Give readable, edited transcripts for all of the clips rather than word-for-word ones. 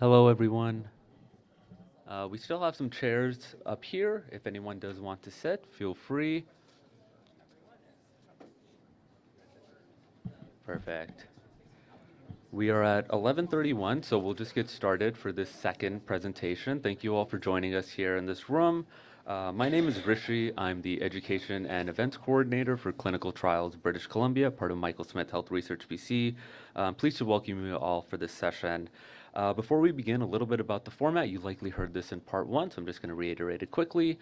Hello, everyone. We still have some chairs up here. If anyone does want to sit, feel free. Perfect. We are at 11:31, so we'll just get started for this second presentation. Thank you all for joining us here in this room. My name is Rishi. I'm the Education and Events Coordinator for Clinical Trials British Columbia, part of Michael Smith Health Research BC. Pleased to welcome you all for this session. Before we begin, a little bit about the format. You likely heard this in part one, so I'm just going to reiterate it quickly.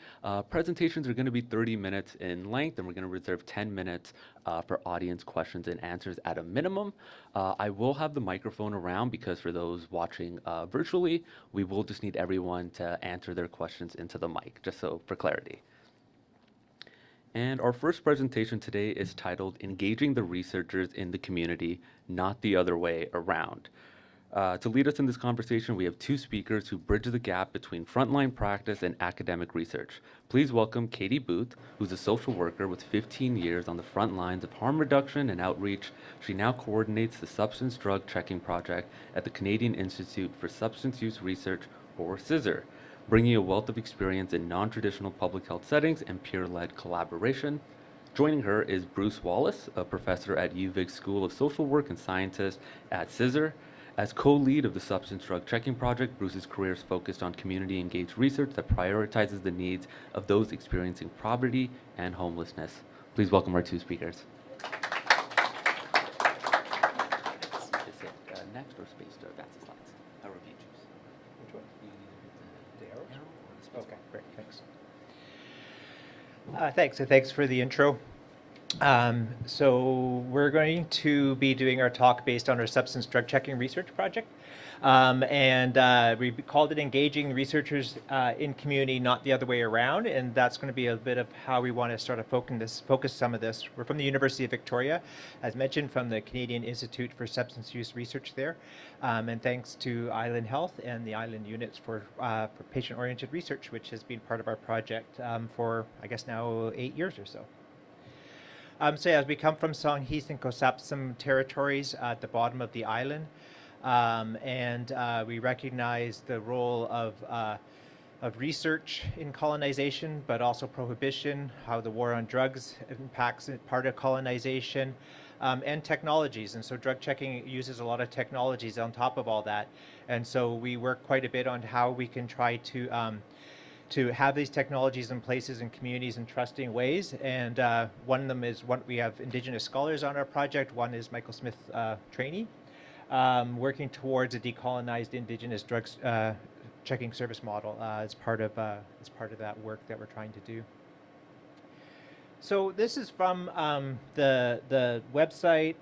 Presentations are going to be 30 minutes in length, and we're going to reserve 10 minutes for audience questions and answers at a minimum. I will have the microphone around because for those watching virtually, we will just need everyone to answer their questions into the mic, just so for clarity. And our first presentation today is titled Engaging the Researchers in the Community, Not the Other Way Around. To lead us in this conversation, we have two speakers who bridge the gap between frontline practice and academic research. Please welcome Katy Booth, who's a social worker with 15 years on the front lines of harm reduction and outreach. She now coordinates the Substance Drug Checking Project at the Canadian Institute for Substance Use Research, or CISUR, bringing a wealth of experience in non-traditional public health settings and peer-led collaboration. Joining her is Bruce Wallace, a professor at UVIC School of Social Work and scientist at CISUR. As co-lead of the Substance Drug Checking Project, Bruce's career is focused on community-engaged research that prioritizes the needs of those experiencing poverty and homelessness. Please welcome our two speakers. Is it next or space to advance the slides? However you choose. Which one? You can either hit the The arrows? arrow or the space Okay, bar. great, thanks. Thanks for the intro. So we're going to be doing our talk based on our substance drug checking research project. We called it Engaging Researchers in Community, Not the Other Way Around. And that's going to be a bit of how we want to sort of focus some of this. We're from the University of Victoria, as mentioned, from the Canadian Institute for Substance Use Research there. And thanks to Island Health and the Island units for patient-oriented research, which has been part of our project for, I guess, now 8 years or so. So as we come from Sahni and Kosapsum territories at the bottom of the island, we recognize the role of research in colonization, but also prohibition, how the war on drugs impacts part of colonization, and technologies. And so drug checking uses a lot of technologies on top of all that. And so we work quite a bit on how we can try to have these technologies in places and communities in trusting ways. And one of them is we have Indigenous scholars on our project. One is Michael Smith trainee, working towards a decolonized Indigenous drugs checking service model as part of that work that we're trying to do. So this is from the website,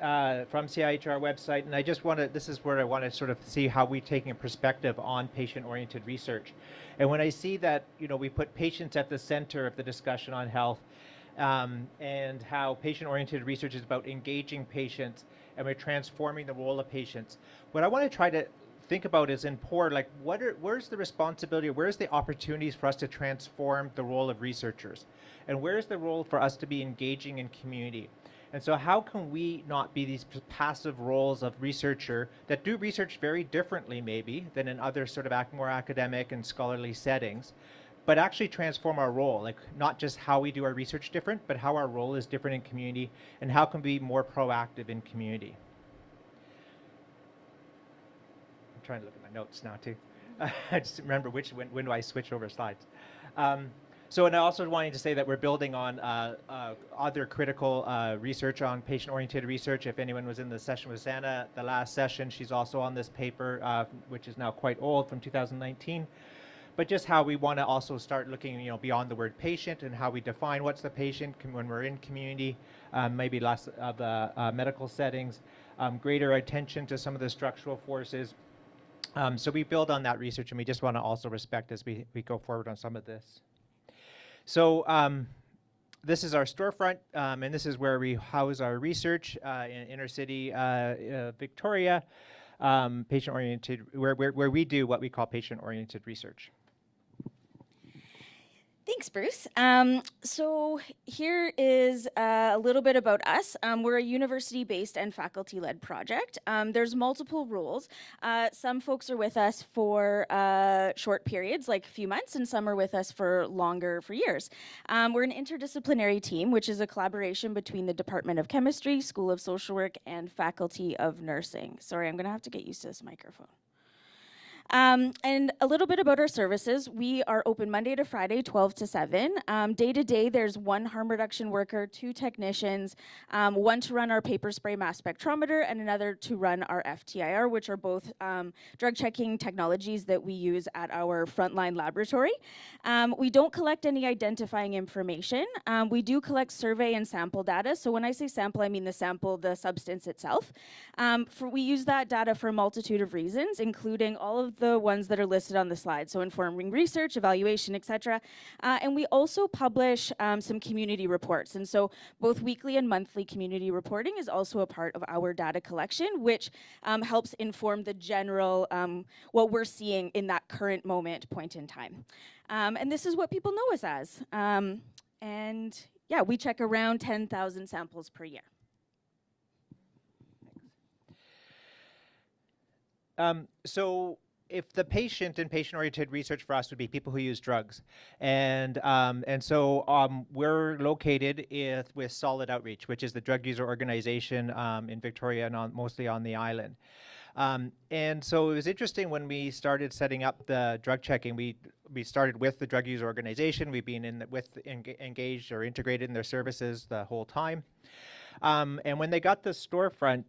from CIHR website, and this is where I want to sort of see how we're taking a perspective on patient-oriented research. And when I see that, we put patients at the center of the discussion on health, and how patient-oriented research is about engaging patients, and we're transforming the role of patients. What I want to try to think about is in POR, like where's the responsibility, where's the opportunities for us to transform the role of researchers? And where's the role for us to be engaging in community? And so how can we not be these passive roles of researcher that do research very differently maybe than in other sort of more academic and scholarly settings, but actually transform our role, like not just how we do our research different, but how our role is different in community, and how can we be more proactive in community? I'm trying to look at my notes now too. I just remember when do I switch over slides. And I also wanted to say that we're building on other critical research on patient-oriented research. If anyone was in the session with Zana, the last session, she's also on this paper, which is now quite old, from 2019. But just how we want to also start looking, beyond the word patient and how we define what's the patient when we're in community, maybe less of the medical settings, greater attention to some of the structural forces. So we build on that research, and we just want to also respect as we go forward on some of this. So this is our storefront, and this is where we house our research in inner city Victoria, patient-oriented, where we do what we call patient-oriented research. Thanks, Bruce. So here is a little bit about us. We're a university-based and faculty-led project. There's multiple roles. Some folks are with us for short periods, like a few months, and some are with us for longer, for years. We're an interdisciplinary team, which is a collaboration between the Department of Chemistry, School of Social Work, and Faculty of Nursing. Sorry, I'm gonna have to get used to this microphone. And a little bit about our services. We are open Monday to Friday, 12 to 7. Day to day, there's 1 harm reduction worker, 2 technicians, 1 to run our paper spray mass spectrometer, and another to run our FTIR, which are both drug checking technologies that we use at our frontline laboratory. We don't collect any identifying information. We do collect survey and sample data. So when I say sample, I mean the sample, the substance itself. We use that data for a multitude of reasons, including all of the ones that are listed on the slide, so informing research, evaluation, etc. And we also publish some community reports, and so both weekly and monthly community reporting is also a part of our data collection, which helps inform the general, what we're seeing in that current point in time. And this is what people know us as. And yeah, we check around 10,000 samples per year. So if the patient and patient-oriented research for us would be people who use drugs, and so we're located with Solid Outreach, which is the drug user organization in Victoria and mostly on the island. And so it was interesting when we started setting up the drug checking. We started with the drug user organization. We've been engaged or integrated in their services the whole time. And when they got the storefront,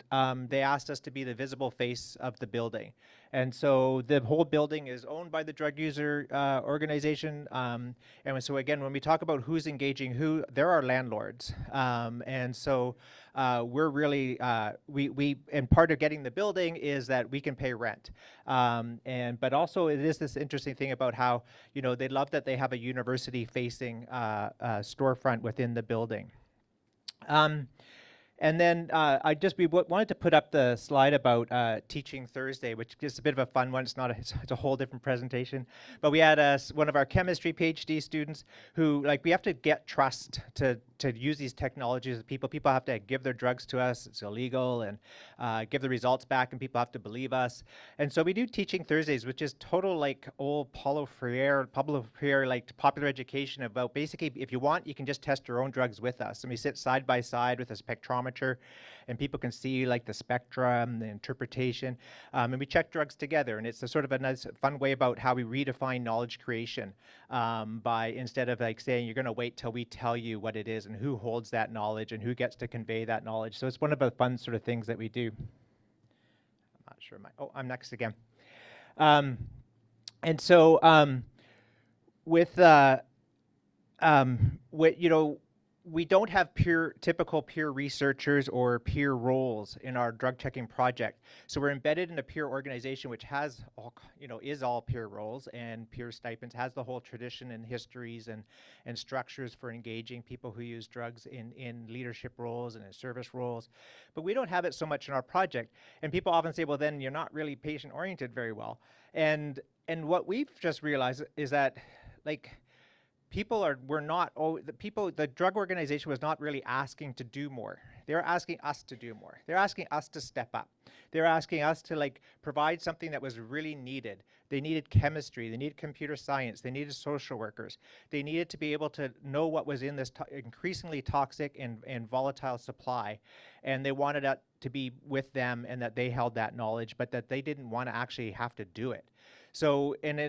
they asked us to be the visible face of the building. And so the whole building is owned by the drug user organization. And so again, when we talk about who's engaging who, there are landlords. And so we're really, and part of getting the building is that we can pay rent. But also it is this interesting thing about how, they love that they have a university facing storefront within the building. And then we wanted to put up the slide about Teaching Thursday, which is a bit of a fun one. It's not it's a whole different presentation. But we had one of our chemistry PhD students who, we have to get trust to use these technologies. People have to give their drugs to us. It's illegal, and give the results back, and people have to believe us. And so we do Teaching Thursdays, which is total old Paulo Freire, popular education about basically, if you want, you can just test your own drugs with us. And we sit side by side with a spectrometer, and people can see the spectrum, the interpretation, and we check drugs together. And it's a sort of a nice, fun way about how we redefine knowledge creation by, instead of saying you're going to wait till we tell you what it is and who holds that knowledge and who gets to convey that knowledge. So it's one of the fun sort of things that we do. I'm not sure. I'm next again. And so we don't have typical peer researchers or peer roles in our drug checking project. So we're embedded in a peer organization which has all, is all peer roles and peer stipends, has the whole tradition and histories and structures for engaging people who use drugs in leadership roles and in service roles. But we don't have it so much in our project. And people often say, well, then you're not really patient oriented very well. And what we've just realized is that the drug organization was not really asking to do more. They're asking us to do more. They're asking us to step up. They're asking us to provide something that was really needed. They needed chemistry. They needed computer science. They needed social workers. They needed to be able to know what was in this increasingly toxic and volatile supply. And they wanted that to be with them, and that they held that knowledge, but that they didn't want to actually have to do it. So, and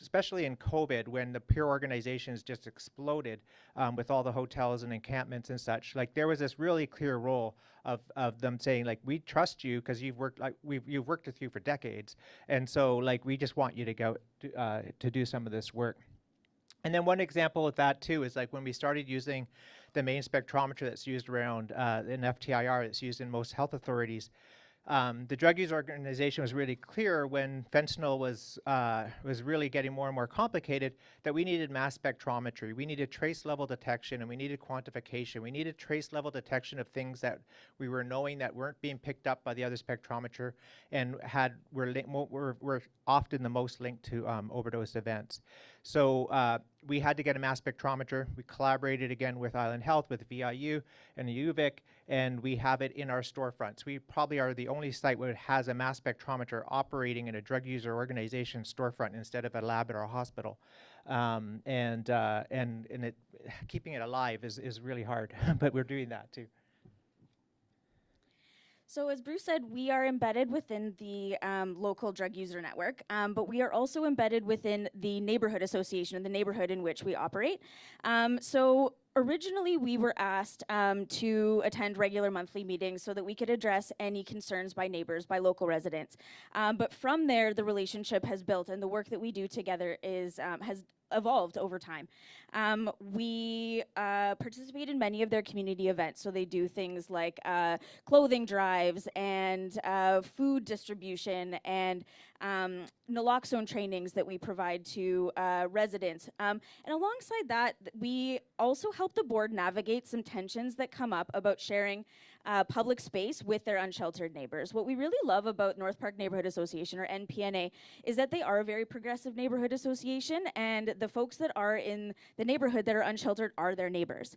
especially in COVID, when the peer organizations just exploded with all the hotels and encampments and such, there was this really clear role of them saying, we trust you because you've worked you've worked with you for decades, and so we just want you to go to do some of this work. And then one example of that too is when we started using the main spectrometer that's used around an FTIR that's used in most health authorities. The drug use organization was really clear when fentanyl was really getting more and more complicated that we needed mass spectrometry, we needed trace level detection, and we needed quantification. We needed trace level detection of things that we were knowing that weren't being picked up by the other spectrometer and were often the most linked to overdose events. So we had to get a mass spectrometer. We collaborated again with Island Health, with VIU and the UVIC, and we have it in our storefronts. We probably are the only site where it has a mass spectrometer operating in a drug user organization storefront instead of a lab at our hospital. And keeping it alive is really hard, but we're doing that too. So as Bruce said, we are embedded within the local drug user network, but we are also embedded within the neighborhood association in the neighborhood in which we operate. So originally we were asked to attend regular monthly meetings so that we could address any concerns by neighbors, by local residents. But from there, the relationship has built, and the work that we do together has evolved over time. We participate in many of their community events, so they do things like clothing drives and food distribution and naloxone trainings that we provide to residents. And alongside that, we also help the board navigate some tensions that come up about sharing public space with their unsheltered neighbors. What we really love about North Park Neighborhood Association, or NPNA, is that they are a very progressive neighborhood association, and the folks that are in the neighborhood that are unsheltered are their neighbors.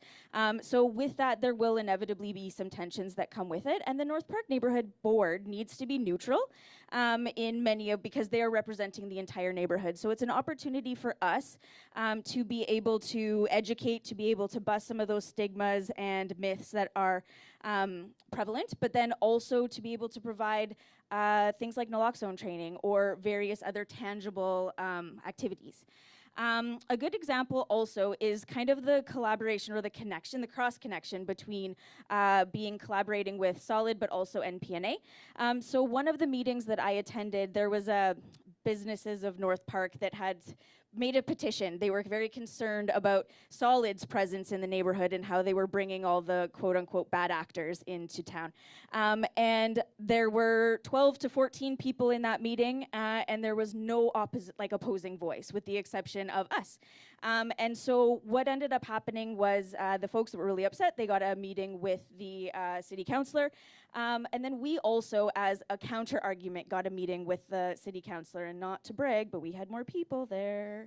So with that, there will inevitably be some tensions that come with it, and the North Park Neighborhood Board needs to be neutral because they are representing the entire neighborhood. So it's an opportunity for us to be able to educate, to be able to bust some of those stigmas and myths that are prevalent, but then also to be able to provide things like naloxone training or various other tangible activities. A good example also is kind of the collaboration or the connection, the cross connection between collaborating with Solid but also NPNA. So one of the meetings that I attended, there was businesses of North Park that had made a petition. They were very concerned about Solid's presence in the neighborhood and how they were bringing all the quote-unquote bad actors into town. And there were 12 to 14 people in that meeting, and there was no opposing voice, with the exception of us. And so what ended up happening was the folks that were really upset, they got a meeting with the city councillor, and then we also, as a counter argument, got a meeting with the city councillor, and not to brag, but we had more people there.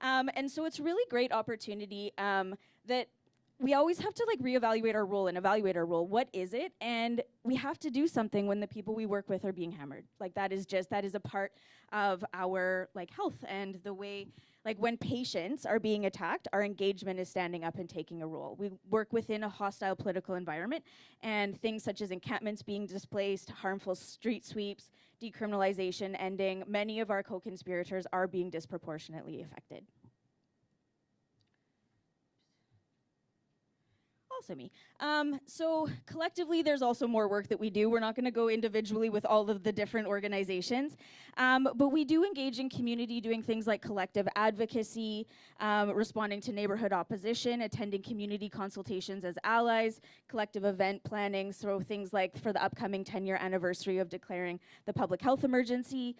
And so it's really great opportunity that we always have to reevaluate our role and evaluate our role. What is it? And we have to do something when the people we work with are being hammered. That is a part of our health, and the way when patients are being attacked, our engagement is standing up and taking a role. We work within a hostile political environment, and things such as encampments being displaced, harmful street sweeps, decriminalization ending, many of our co-conspirators are being disproportionately affected. Also me. So collectively, there's also more work that we do. We're not going to go individually with all of the different organizations, but we do engage in community, doing things like collective advocacy, responding to neighborhood opposition, attending community consultations as allies, collective event planning, so things like for the upcoming 10-year anniversary of declaring the public health emergency.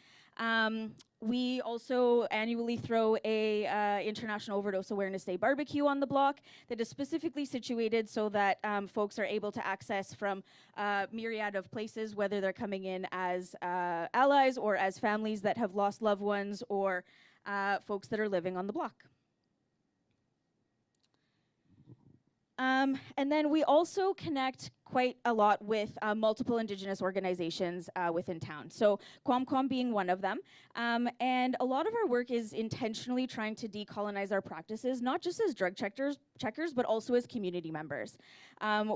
We also annually throw a International Overdose Awareness Day barbecue on the block that is specifically situated so that folks are able to access from a myriad of places, whether they're coming in as allies or as families that have lost loved ones, or folks that are living on the block. And then we also connect quite a lot with multiple Indigenous organizations within town. So Quam being one of them. And a lot of our work is intentionally trying to decolonize our practices, not just as drug checkers, but also as community members.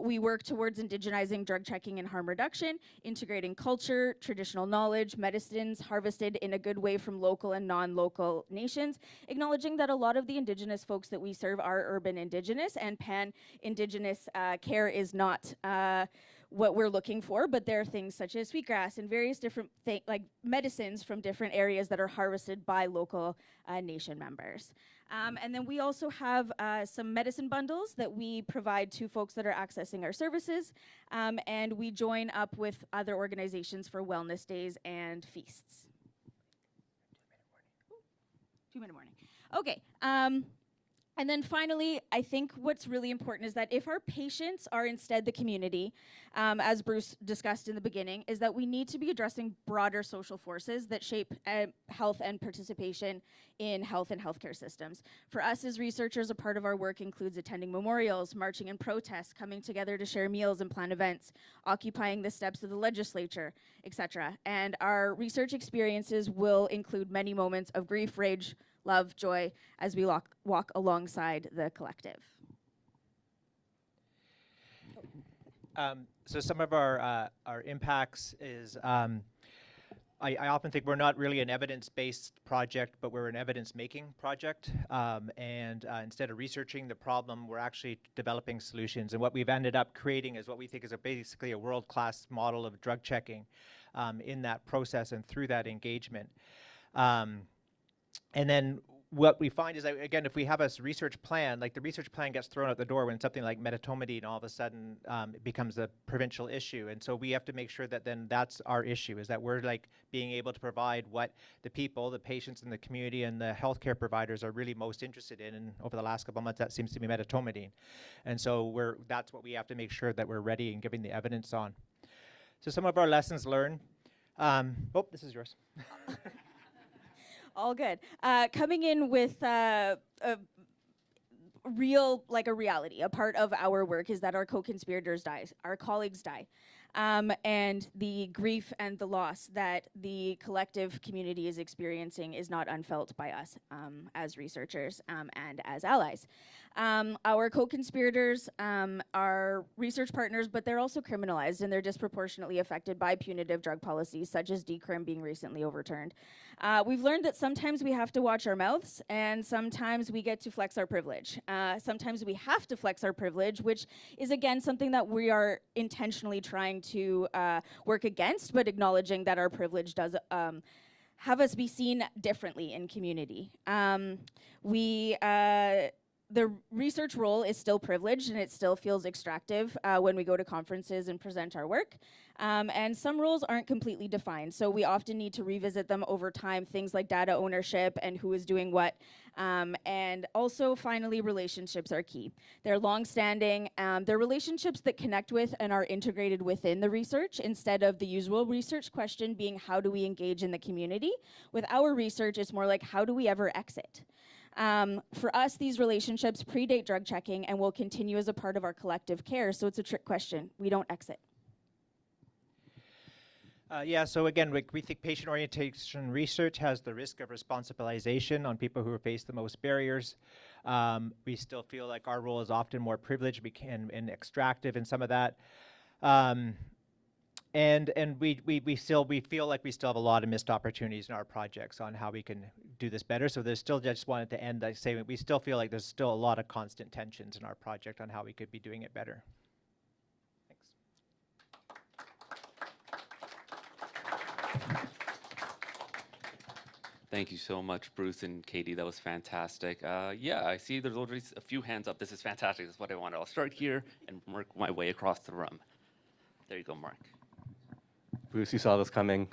We work towards indigenizing drug checking and harm reduction, integrating culture, traditional knowledge, medicines harvested in a good way from local and non-local nations, acknowledging that a lot of the Indigenous folks that we serve are urban Indigenous, and pan-Indigenous care is not what we're looking for, but there are things such as sweetgrass and various different like medicines from different areas that are harvested by local nation members. And then we also have some medicine bundles that we provide to folks that are accessing our services, and we join up with other organizations for wellness days and feasts. 2-minute warning. Okay. And then finally, I think what's really important is that if our patients are instead the community, as Bruce discussed in the beginning, is that we need to be addressing broader social forces that shape health and participation in health and healthcare systems. For us as researchers, a part of our work includes attending memorials, marching in protests, coming together to share meals and plan events, occupying the steps of the legislature, etc. And our research experiences will include many moments of grief, rage, love, joy, as we walk alongside the collective. So some of our impacts is, I often think we're not really an evidence-based project, but we're an evidence-making project. And instead of researching the problem, we're actually developing solutions. And what we've ended up creating is what we think is basically a world-class model of drug checking in that process and through that engagement. And then what we find is that, again, if we have a research plan, like the research plan gets thrown out the door when something like medetomidine all of a sudden it becomes a provincial issue. And so we have to make sure that then that's our issue, is that we're like being able to provide what the people, the patients in the community and the healthcare providers are really most interested in. And over the last couple of months, that seems to be medetomidine. And so that's what we have to make sure that we're ready and giving the evidence on. So some of our lessons learned. Oh, this is yours. All good. Coming in with a reality. A part of our work is that our co-conspirators die, our colleagues die. And the grief and the loss that the collective community is experiencing is not unfelt by us as researchers and as allies. Our co-conspirators are research partners, but they're also criminalized, and they're disproportionately affected by punitive drug policies, such as decrim being recently overturned. We've learned that sometimes we have to watch our mouths, and sometimes we get to flex our privilege. Sometimes we have to flex our privilege, which is, again, something that we are intentionally trying to work against, but acknowledging that our privilege does have us be seen differently in community. The research role is still privileged, and it still feels extractive when we go to conferences and present our work. And some roles aren't completely defined, so we often need to revisit them over time, things like data ownership and who is doing what. And also, finally, relationships are key. They're long-standing. They're relationships that connect with and are integrated within the research, instead of the usual research question being, how do we engage in the community? With our research, it's more like, how do we ever exit? For us, these relationships predate drug checking and will continue as a part of our collective care, so it's a trick question. We don't exit. Yeah, so again, we think patient orientation research has the risk of responsibilization on people who face the most barriers. We still feel like our role is often more privileged and extractive in some of that. And we feel like we still have a lot of missed opportunities in our projects on how we can do this better. So there's still, just wanted to end by saying we still feel like there's still a lot of constant tensions in our project on how we could be doing it better. Thanks. Thank you so much, Bruce and Katy. That was fantastic. Yeah, I see there's already a few hands up. This is fantastic. That's what I wanted. I'll start here and work my way across the room. There you go, Mark. Bruce, you saw this coming.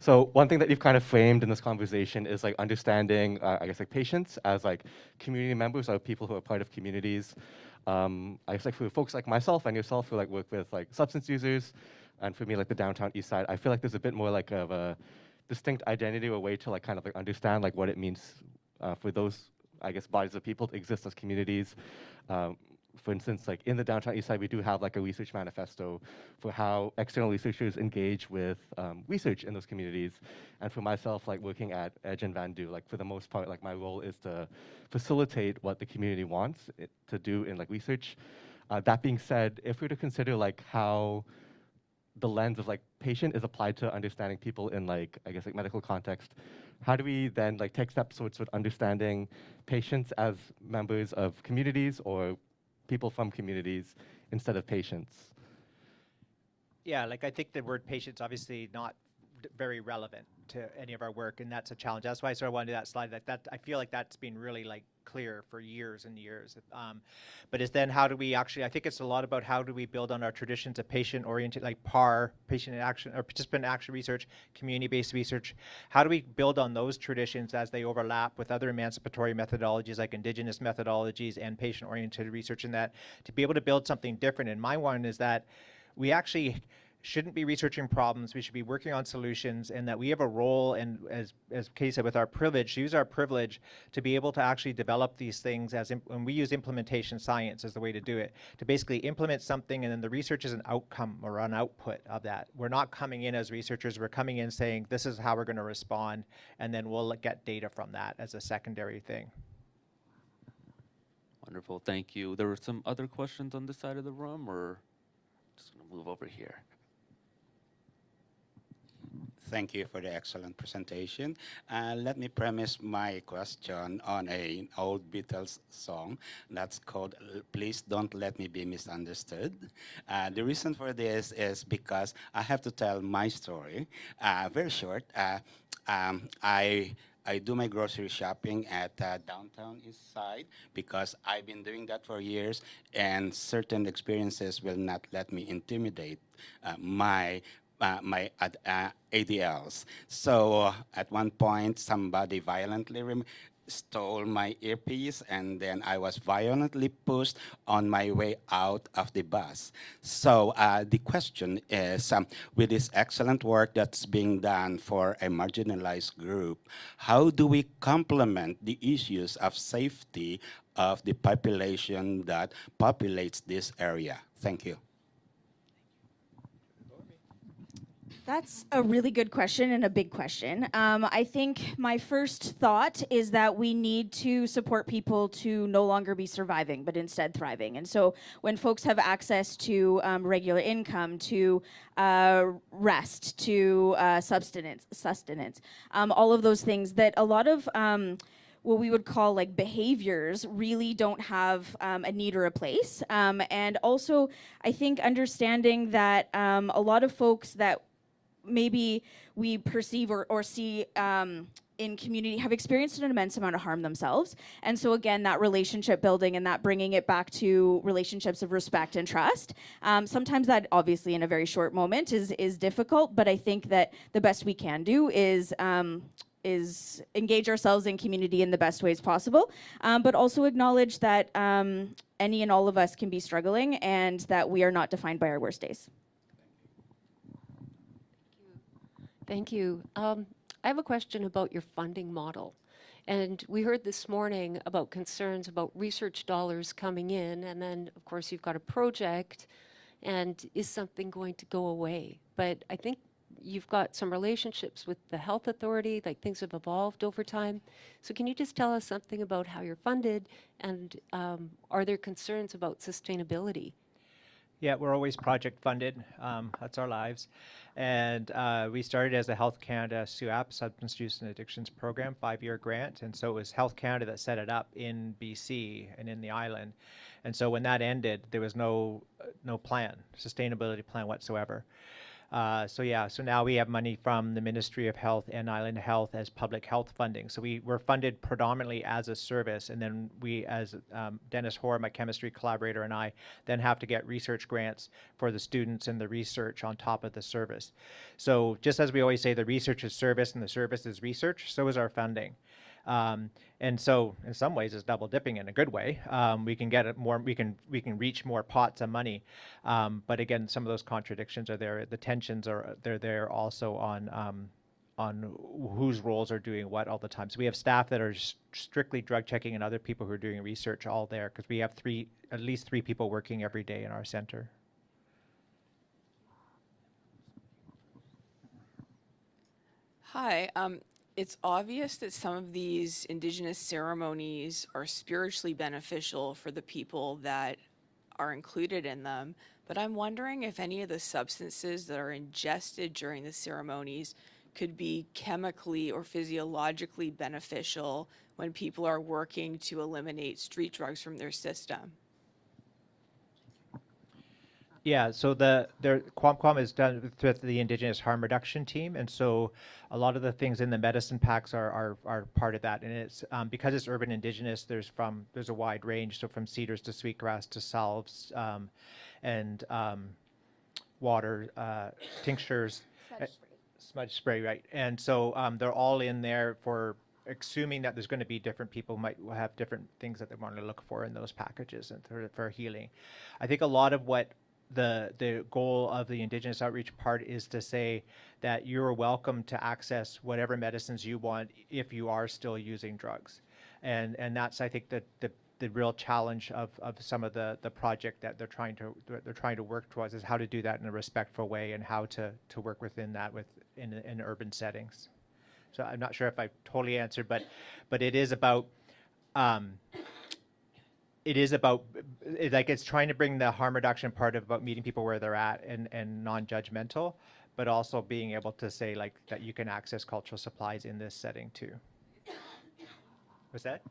So one thing that you've kind of framed in this conversation is like understanding, I guess, like patients as like community members or people who are part of communities. I guess like for folks like myself and yourself who like work with like substance users, and for me like the downtown east side, I feel like there's a bit more like of a distinct identity or way to like kind of like understand like what it means for those, I guess, bodies of people to exist as communities. For instance, like in the downtown east side, we do have like a research manifesto for how external researchers engage with research in those communities. And for myself, like working at Edge and Van Du, like for the most part, like my role is to facilitate what the community wants to do in like research. That being said, if we were to consider like how the lens of like patient is applied to understanding people in like, I guess like medical context, how do we then like take steps towards understanding patients as members of communities or people from communities instead of patients? Yeah, like I think the word patient's obviously not very relevant to any of our work, and that's a challenge. That's why I sort of want to do that slide. Like that, I feel like that's been really like clear for years and years. But it's then how do we actually? I think it's a lot about how do we build on our traditions of patient-oriented, like PAR, patient in action or participant in action research, community-based research. How do we build on those traditions as they overlap with other emancipatory methodologies like Indigenous methodologies and patient-oriented research, in that to be able to build something different? And my one is that we actually shouldn't be researching problems. We should be working on solutions, and that we have a role, and as Katy said, with our privilege, use our privilege to be able to actually develop these things as, when we use implementation science as the way to do it, to basically implement something, and then the research is an outcome or an output of that. We're not coming in as researchers, we're coming in saying, this is how we're gonna respond, and then we'll get data from that as a secondary thing. Wonderful, thank you. There were some other questions on this side of the room, or just gonna move over here. Thank you for the excellent presentation. Let me premise my question on an old Beatles song that's called Please Don't Let Me Be Misunderstood. The reason for this is because I have to tell my story. Very short. I do my grocery shopping at downtown East Side because I've been doing that for years, and certain experiences will not let me intimidate my ADLs. So at one point, somebody violently stole my earpiece, and then I was violently pushed on my way out of the bus. So the question is, with this excellent work that's being done for a marginalized group, how do we complement the issues of safety of the population that populates this area? Thank you. That's a really good question and a big question. I think my first thought is that we need to support people to no longer be surviving, but instead thriving. And so when folks have access to regular income, to rest, to sustenance, all of those things that a lot of what we would call like behaviors really don't have a need or a place. And also, I think understanding that a lot of folks that maybe we perceive or see in community have experienced an immense amount of harm themselves. And so again, that relationship building and that bringing it back to relationships of respect and trust. Sometimes that obviously in a very short moment is difficult, but I think that the best we can do is engage ourselves in community in the best ways possible, but also acknowledge that any and all of us can be struggling and that we are not defined by our worst days. Thank you. I have a question about your funding model. And we heard this morning about concerns about research dollars coming in, and then of course you've got a project, and is something going to go away? But I think you've got some relationships with the health authority, like things have evolved over time. So can you just tell us something about how you're funded, and are there concerns about sustainability? Yeah, we're always project funded. That's our lives. And we started as a Health Canada SUAP, Substance Use and Addictions Program, 5-year grant. And so it was Health Canada that set it up in BC and in the island. And so when that ended, there was no plan, sustainability plan whatsoever. So now we have money from the Ministry of Health and Island Health as public health funding. So we're funded predominantly as a service, and then we, as Dennis Hoare, my chemistry collaborator, and I, then have to get research grants for the students and the research on top of the service. So just as we always say, the research is service and the service is research, so is our funding. And so in some ways it's double dipping in a good way. We can get it more, we can reach more pots of money. But again, some of those contradictions are there. The tensions they're there also on whose roles are doing what all the time. So we have staff that are strictly drug checking and other people who are doing research all there, because we have at least three people working every day in our center. Hi. It's obvious that some of these Indigenous ceremonies are spiritually beneficial for the people that are included in them, but I'm wondering if any of the substances that are ingested during the ceremonies could be chemically or physiologically beneficial when people are working to eliminate street drugs from their system. Yeah, so the Quam is done with the Indigenous Harm Reduction team, and so a lot of the things in the medicine packs are part of that. And it's because it's urban Indigenous. There's a wide range, so from cedars to sweetgrass to salves, and water tinctures, smudge spray, right? And so they're all in there for assuming that there's going to be different people might have different things that they want to look for in those packages and for healing. I think a lot of what the goal of the Indigenous outreach part is to say that you're welcome to access whatever medicines you want if you are still using drugs. And that's, I think, the real challenge of some of the project that they're trying to work towards is how to do that in a respectful way and how to work within that in urban settings. So I'm not sure if I totally answered, but it is about it's trying to bring the harm reduction part about meeting people where they're at and non-judgmental, but also being able to say like that you can access cultural supplies in this setting too. What's that?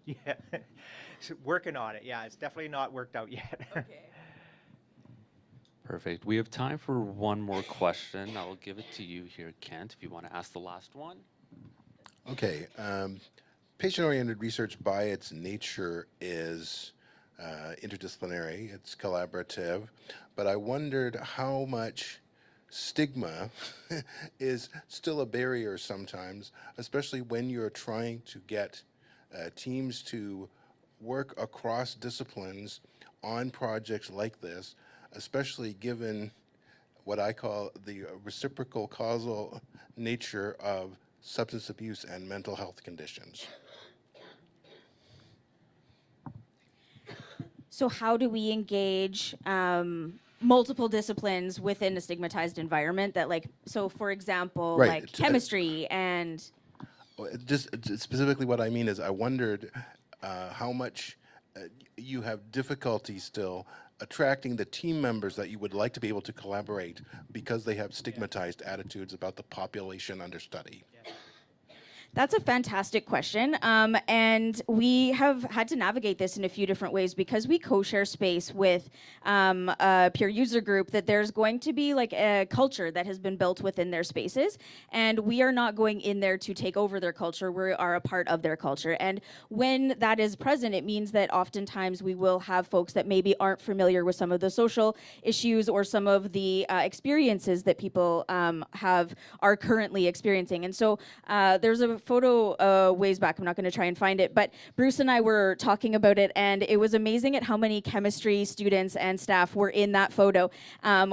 Yeah, working on it. Yeah, it's definitely not worked out yet. Okay. Perfect. We have time for one more question. I'll give it to you here, Kent, if you want to ask the last one. Okay. Patient-oriented research by its nature is interdisciplinary, it's collaborative, but I wondered how much stigma is still a barrier sometimes, especially when you're trying to get teams to work across disciplines on projects like this, especially given what I call the reciprocal causal nature of substance abuse and mental health conditions. So how do we engage multiple disciplines within a stigmatized environment that so for example, Right. like chemistry and... Just specifically what I mean is I wondered how much you have difficulty still attracting the team members that you would like to be able to collaborate because they have stigmatized attitudes about the population under study. That's a fantastic question. And we have had to navigate this in a few different ways because we co-share space with a peer user group that there's going to be like a culture that has been built within their spaces. And we are not going in there to take over their culture. We are a part of their culture. And when that is present, it means that oftentimes we will have folks that maybe aren't familiar with some of the social issues or some of the experiences that people are currently experiencing. And so there's a photo ways back, I'm not going to try and find it, but Bruce and I were talking about it, and it was amazing at how many chemistry students and staff were in that photo,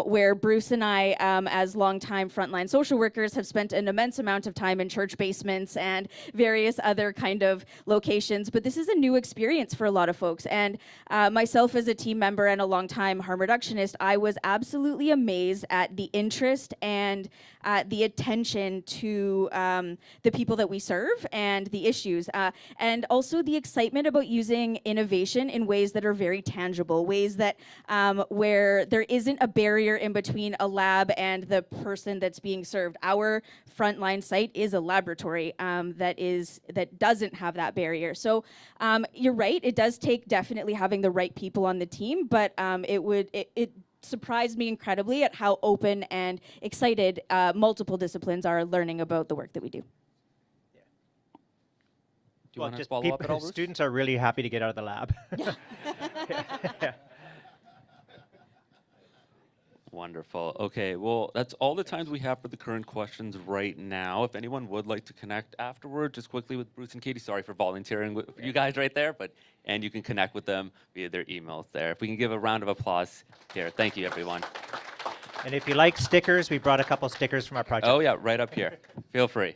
where Bruce and I, as longtime frontline social workers, have spent an immense amount of time in church basements and various other kind of locations, but this is a new experience for a lot of folks. And myself as a team member and a longtime harm reductionist, I was absolutely amazed at the interest and the attention to the people that we serve and the issues, and also the excitement about using innovation in ways that are very tangible, ways that where there isn't a barrier in between a lab and the person that's being served. Our frontline site is a laboratory that doesn't have that barrier. So you're right, it does take definitely having the right people on the team, but it surprised me incredibly at how open and excited multiple disciplines are learning about the work that we do. Do you want to follow up at all, Bruce? Students are really happy to get out of the lab. Yeah. Wonderful. Okay, well, that's all the time we have for the current questions right now. If anyone would like to connect afterward, just quickly with Bruce and Katy, sorry for volunteering with you guys right there, and you can connect with them via their emails there. If we can give a round of applause here. Thank you, everyone. And if you like stickers, we brought a couple stickers from our project. Oh, yeah, right up here. Feel free.